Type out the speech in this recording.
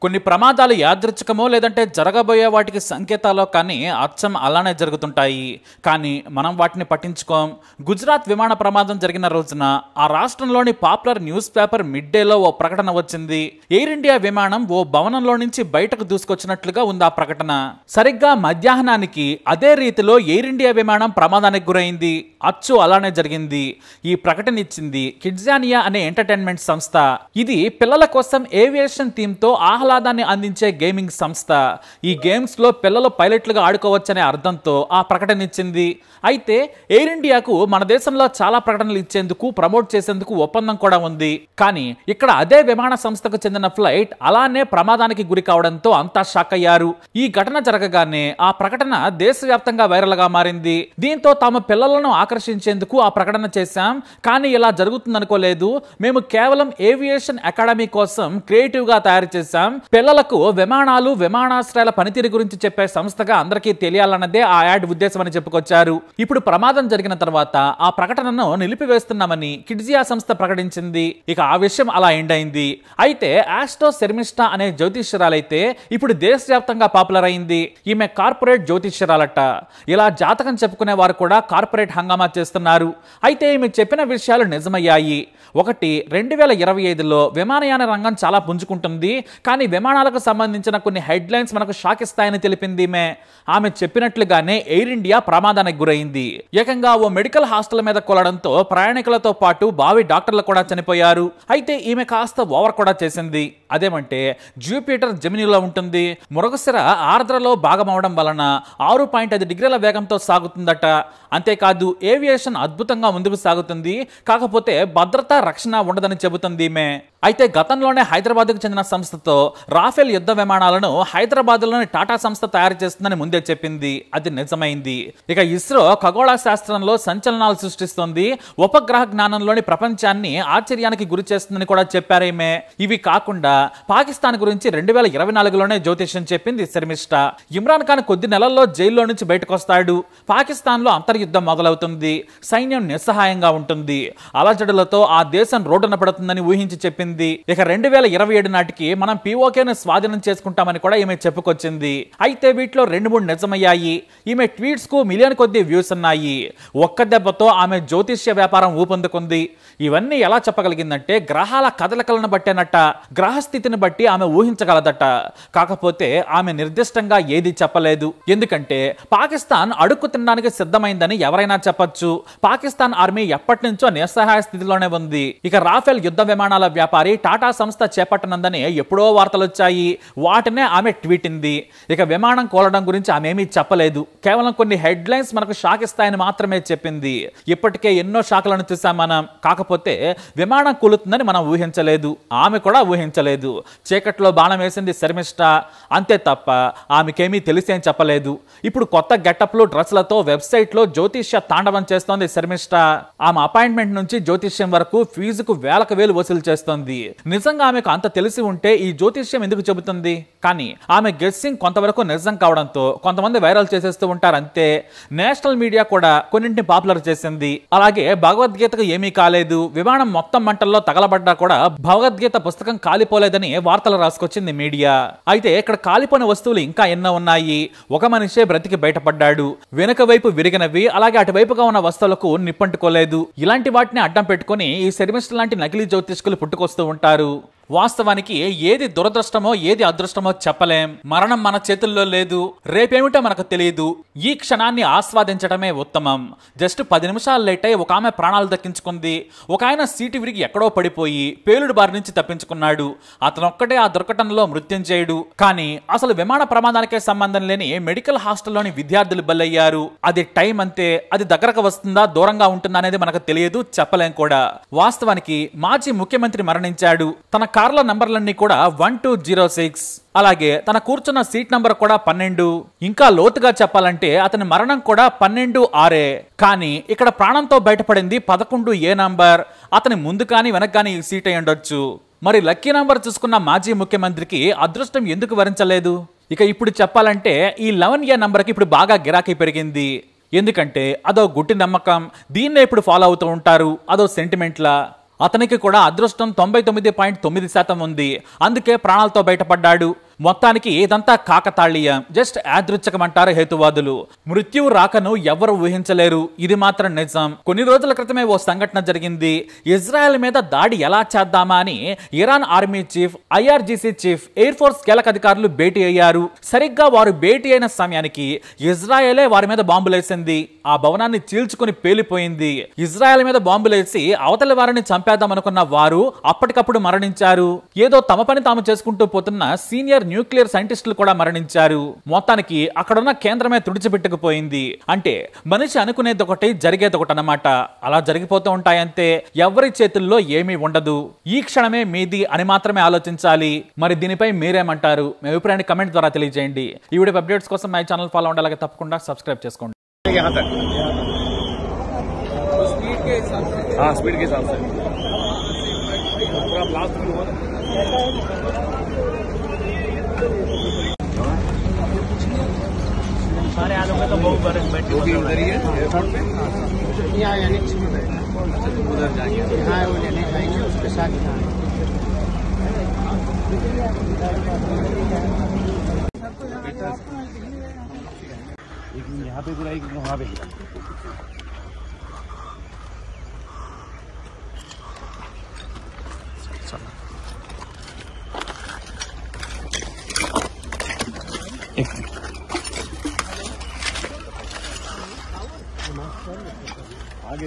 కొన్ని ప్రమాదాలు యాదృచ్ఛికమో లేదంటే జరగబోయే వాటికి సంకేతాలో కానీ అచ్చం అలానే జరుగుతుంటాయి. కానీ మనం వాటిని పట్టించుకోం. గుజరాత్ విమాన ప్రమాదం జరిగిన రోజున ఆ రాష్ట్రంలోని పాపులర్ న్యూస్ పేపర్ మిడ్ డేలో ఓ ప్రకటన వచ్చింది. ఎయిర్ ఇండియా విమానం ఓ భవనంలో నుంచి బయటకు దూసుకొచ్చినట్లుగా ఉంది ఆ ప్రకటన. సరిగ్గా మధ్యాహ్నానికి అదే రీతిలో ఎయిర్ ఇండియా విమానం ప్రమాదానికి గురైంది. అచ్చు అలానే జరిగింది. ఈ ప్రకటన ఇచ్చింది కిడ్జానియా అనే ఎంటర్టైన్మెంట్ సంస్థ. ఇది పిల్లల కోసం ఏవియేషన్ థీమ్ తో ఆహ్లాదాన్ని అందించే గేమింగ్ సంస్థ. ఈ గేమ్స్ లో పిల్లలు పైలట్లుగా ఆడుకోవచ్చనే అర్థంతో ఆ ప్రకటన ఇచ్చింది. అయితే ఎయిర్ ఇండియాకు మన దేశంలో చాలా ప్రకటనలు ఇచ్చేందుకు ప్రమోట్ చేసేందుకు ఒప్పందం కూడా ఉంది. కానీ ఇక్కడ అదే విమాన సంస్థకు చెందిన ఫ్లైట్ అలానే ప్రమాదానికి గురి కావడంతో అంతా షాక్ అయ్యారు. ఈ ఘటన జరగగానే ఆ ప్రకటన దేశవ్యాప్తంగా వైరల్ గా మారింది. దీంతో తాము పిల్లలను ఆకర్షించేందుకు ఆ ప్రకటన చేశాం, కానీ ఇలా జరుగుతుందనుకోలేదు. మేము కేవలం ఏవియేషన్ అకాడమీ కోసం క్రియేటివ్ గా తయారు చేశాం. పిల్లలకు విమానాలు విమానాశ్రయాల పనితీరు గురించి చెప్పే సంస్థగా అందరికీ తెలియాలన్నదే ఆ యాడ్ ఉద్దేశం అని చెప్పుకొచ్చారు. ఇప్పుడు ప్రమాదం జరిగిన తర్వాత ఆ ప్రకటనను నిలిపివేస్తున్నామని కిడ్జియా సంస్థ ప్రకటించింది. ఇక ఆ విషయం అలా ఎండ్ అయింది. అయితే ఆస్ట్రో శర్మిష్ఠ అనే జ్యోతిష్యురాలైతే ఇప్పుడు దేశవ్యాప్తంగా పాపులర్ అయింది. ఈమె కార్పొరేట్ జ్యోతిష్యురాలట. ఇలా జాతకం చెప్పుకునే వారు కూడా కార్పొరేట్ హంగామా చేస్తున్నారు. అయితే ఈమె చెప్పిన విషయాలు నిజమయ్యాయి. ఒకటి, 2025లో విమానయాన రంగం చాలా పుంజుకుంటుంది. కానీ విమానాలకు సంబంధించిన కొన్ని హెడ్లైన్స్ మనకు షాక్ ఇస్తాయని తెలిపింది ఈమె. ఆమె చెప్పినట్లుగానే ఎయిర్ ఇండియా ప్రమాదానికి గురైంది. ఏకంగా ఓ మెడికల్ హాస్టల్ మీద కొలడంతో ప్రయాణికులతో పాటు భావి డాక్టర్లు కూడా చనిపోయారు. అయితే ఈమె కాస్త ఓవర్ కూడా చేసింది. అదేమంటే జూపిటర్ జెమినీలో ఉంటుంది. మృగశిర ఆర్ద్రలో భాగమవడం వలన 6.5 డిగ్రీల వేగంతో సాగుతుందట. అంతేకాదు ఏవియేషన్ అద్భుతంగా ముందుకు సాగుతుంది. కాకపోతే భద్రత రక్షణ ఉండదని చెబుతుంది ఈమె. అయితే గతంలోనే హైదరాబాద్కు చెందిన సంస్థతో రాఫెల్ యుద్ధ విమానాలను హైదరాబాద్లోని టాటా సంస్థ తయారు చేస్తుందని ముందే చెప్పింది. అది నిజమైంది. ఇక ఇస్రో ఖగోళ శాస్త్రంలో సంచలనాలు సృష్టిస్తుంది. ఉపగ్రహ జ్ఞానంలోని ప్రపంచాన్ని ఆశ్చర్యానికి గురి చేస్తుందని కూడా చెప్పారు ఈమె. ఇవి కాకుండా పాకిస్తాన్ గురించి 2024లోనే జ్యోతిష్యం చెప్పింది శర్మిష్ఠ. ఇమ్రాన్ ఖాన్ కొద్ది నెలల్లో జైల్లో నుంచి బయటకు వస్తాడు. పాకిస్తాన్ లో అంతర్యుద్ధం మొదలవుతుంది. సైన్యం నిస్సహాయంగా ఉంటుంది. అలజడులతో ఆ దేశం రోడ్డున పడుతుందని ఊహించి చెప్పింది. ఇక 2027 నాటికి మనం పీఓకేను స్వాధీనం చేసుకుంటామని కూడా ఈమె చెప్పుకొచ్చింది. అయితే వీటిలో 2-3 నిజమయ్యాయి. ఈమె ట్వీట్స్ కు మిలియన్ కొద్ది వ్యూస్ ఉన్నాయి. ఒక్క దెబ్బతో ఆమె జ్యోతిష్య వ్యాపారం ఊపందుకుంది. ఇవన్నీ ఎలా చెప్పగలిగిందంటే గ్రహాల కదలికలను బట్టేనట. గ్రహస్థితిని బట్టి ఆమె ఊహించగలదట. కాకపోతే ఆమె నిర్దిష్టంగా ఏది చెప్పలేదు. ఎందుకంటే పాకిస్తాన్ అడుక్కు తినడానికి సిద్ధమైందని ఎవరైనా చెప్పొచ్చు. పాకిస్తాన్ ఆర్మీ ఎప్పటి నుంచో నిస్సహాయ స్థితిలోనే ఉంది. ఇక రాఫెల్ యుద్ధ విమానాల వ్యాపారి టాటా సంస్థ చేపట్టనుందని ఎప్పుడో వార్తలు వచ్చాయి. వాటినే ఆమె ట్వీటింది. ఇక విమానం కోలడం గురించి ఆమె ఏమీ చెప్పలేదు. కేవలం కొన్ని హెడ్లైన్స్ మనకు షాక్ ఇస్తాయని మాత్రమే చెప్పింది. ఇప్పటికే ఎన్నో షాకులను చూసాం మనం. కాకపోతే విమానం కూలుతుందని మనం ఊహించలేదు. ఆమె కూడా ఊహించలేదు. చీకట్లో బాణం వేసింది శర్మిష్ఠ. అంతే తప్ప ఆమెకేమీ తెలిసేం చెప్పలేదు. ఇప్పుడు కొత్త గెటప్లు డ్రెస్లతో వెబ్సైట్లో జ్యోతిష్య తాండవం చేస్తోంది శర్మిష్ఠ. ఆమె అపాయింట్మెంట్ నుంచి జ్యోతిష్యం వరకు ఫీజుకు వేలకు వేలు వసూలు చేస్తోంది. నిజంగా ఆమెకు అంత తెలిసి ఉంటే ఈ జ్యోతిష్యం ఎందుకు చెబుతుంది? కానీ ఆమె గెస్సింగ్ కొంతవరకు నిజం కావడంతో కొంతమంది వైరల్ చేసేస్తూ ఉంటారు అంతే. నేషనల్ మీడియా కూడా కొన్నింటిని పాపులర్ చేసింది. అలాగే భగవద్గీతకు ఏమీ కాలేదు. విమానం మొత్తం మంటల్లో తగలబడ్డా కూడా భగవద్గీత పుస్తకం కాలిపోలేదని వార్తలు రాసుకొచ్చింది మీడియా. అయితే ఇక్కడ కాలిపోయిన వస్తువులు ఇంకా ఎన్నో ఉన్నాయి. ఒక మనిషే బ్రతికి బయటపడ్డాడు. వెనుక వైపు విరిగినవి, అలాగే అటువైపుగా ఉన్న వస్తువులకు నిప్పంటుకోలేదు. ఇలాంటి వాటిని అడ్డం పెట్టుకుని ఈ శర్మిష్ఠ లాంటి నకిలీ జ్యోతిష్కులు పుట్టుకొస్తూ ఉంటారు. వాస్తవానికి ఏది దురదృష్టమో ఏది అదృష్టమో చెప్పలేం. మరణం మన చేతుల్లో లేదు. రేపేమిటో మనకు తెలియదు. ఈ క్షణాన్ని ఆస్వాదించడమే ఉత్తమం. జస్ట్ 10 నిమిషాలు లేట్ అయి ఒక ఆమె ప్రాణాలు దక్కించుకుంది. ఒక ఆయన సీటు విరిగి ఎక్కడో పడిపోయి పేలుడు బారి నుంచి తప్పించుకున్నాడు. అతనొక్కటే ఆ దుర్ఘటనలో మృత్యుంజయుడు. కానీ అసలు విమాన ప్రమాదానికే సంబంధం లేని మెడికల్ హాస్టల్లోని విద్యార్థులు బలయ్యారు. అది టైం అంతే. అది దగ్గరకు వస్తుందా దూరంగా ఉంటుందా అనేది మనకు తెలియదు, చెప్పలేం కూడా. వాస్తవానికి మాజీ ముఖ్యమంత్రి మరణించాడు. తన కార్ల నంబర్లన్నీ కూడా 1206. అలాగే తన కూర్చున్న సీట్ నంబర్ కూడా 12. ఇంకా లోతుగా చెప్పాలంటే అతని మరణం కూడా 12/6. కానీ ఇక్కడ ప్రాణంతో బయటపడింది 11A నంబర్. అతని ముందు కానీ వెనక కానీ ఈ సీట్ అయి ఉండొచ్చు. మరి లక్కీ నంబర్ చూసుకున్న మాజీ ముఖ్యమంత్రికి అదృష్టం ఎందుకు వరించలేదు? ఇక ఇప్పుడు చెప్పాలంటే ఈ 11A నంబర్కి ఇప్పుడు బాగా గిరాకీ పెరిగింది. ఎందుకంటే అదో గుట్టి నమ్మకం. దీన్నే ఇప్పుడు ఫాలో అవుతూ ఉంటారు. అదో సెంటిమెంట్లా. అతనికి కూడా అదృష్టం 99.9% ఉంది. అందుకే ప్రాణాలతో బయటపడ్డాడు. మొత్తానికి ఇదంతా కాకతాళీయం, జస్ట్ యాదృచ్ఛికమంటారు హేతువాదులు. మృత్యువు రాకను ఎవరు ఊహించలేరు, ఇది మాత్రం నిజం. కొన్ని రోజుల క్రితమే ఓ సంఘటన జరిగింది. ఇజ్రాయెల్ మీద దాడి ఎలా చేద్దామా అని Iran army chief, IRGC chief, air force కీలక అధికారులు భేటీ అయ్యారు. సరిగ్గా వారు భేటీ అయిన సమయానికి ఇజ్రాయెలే వారి మీద బాంబులేసింది. ఆ భవనాన్ని చీల్చుకుని పేలిపోయింది. ఇజ్రాయెల్ మీద బాంబులేసి అవతలి వారిని చంపేద్దామనుకున్న వారు అప్పటికప్పుడు మరణించారు. ఏదో తమ పని తాము చేసుకుంటూ పోతున్న సీనియర్ న్యూక్లియర్ సైంటిస్టులు కూడా మరణించారు. మొత్తానికి అక్కడున్న కేంద్రమే తుడిచిపెట్టుకుపోయింది. అంటే మనిషి అనుకునేది ఒకటి, జరిగేది ఒకటి అన్నమాట. అలా జరిగిపోతూ ఉంటాయంతే. ఎవరి చేతుల్లో ఏమీ ఉండదు. ఈ క్షణమే మీది అని మాత్రమే ఆలోచించాలి. మరి దీనిపై మీరేమంటారు? మీ అభిప్రాయాన్ని కమెంట్ ద్వారా తెలియజేయండి. ఈ వీడియో అప్డేట్స్ కోసం మై ఛానల్ ఫాలో అవ్వండి. అలాగే తప్పకుండా సబ్స్క్రైబ్ చేసుకోండి. स्पीड के हिसाब से पूरा ब्लास्ट हुआ। सारे आलू में तो बहुत बड़े बैठे उधर ही है एयरपोर्ट पे। यहाँ यानिक्स में उधर जाएंगे, हाँ वो लेने जाएंगे उसके साथ। यहाँ पे पूरा एक वहाँ पे आगे